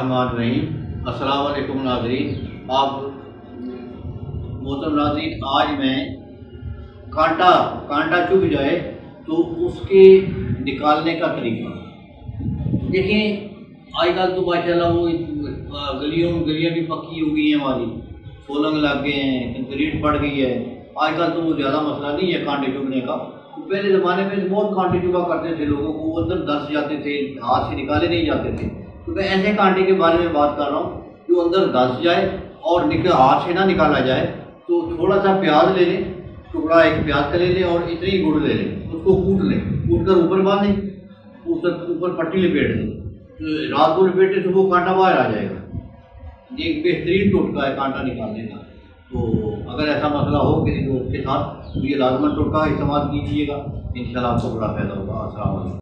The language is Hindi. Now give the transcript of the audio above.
बिस्मिल्लाहिर्रहमानिर्रहीम। अस्सलाम वालेकुम नाज़रीन। आप मोहतरम नाज़रीन, आज मैं कांटा चुभ जाए तो उसके निकालने का तरीका देखें। आजकल तो माशाल्लाह वो गलियाँ भी पक्की हो गई हैं, हमारी सोलंग लग गए हैं, कंक्रीट पड़ गई है। आजकल तो वो ज़्यादा मसला नहीं है कांटे चुभने का। तो पहले ज़माने में बहुत कांटे चुभा करते थे लोगों को, वो अंदर धंस जाते थे, हाथ से निकाले नहीं जाते थे। तो मैं ऐसे कांटे के बारे में बात कर रहा हूँ जो अंदर धंस जाए और हाथ से ना निकाला जाए। तो थोड़ा सा प्याज ले लें, टुकड़ा एक प्याज का ले लें और इतनी ही गुड़ ले लें, उसको कूट लें, कूट कर ऊपर बांधें, ऊपर पट्टी लपेट दें। तो रात को लपेटे तो वो कांटा बाहर आ जाएगा। ये एक बेहतरीन टोटका है कांटा निकालने का। तो अगर ऐसा मसला हो किसी दोस्त के साथ तो ये लाजमन टोटका इस्तेमाल कीजिएगा, इंशाल्लाह आपको बड़ा फायदा होगा। अस्सलाम वालेकुम।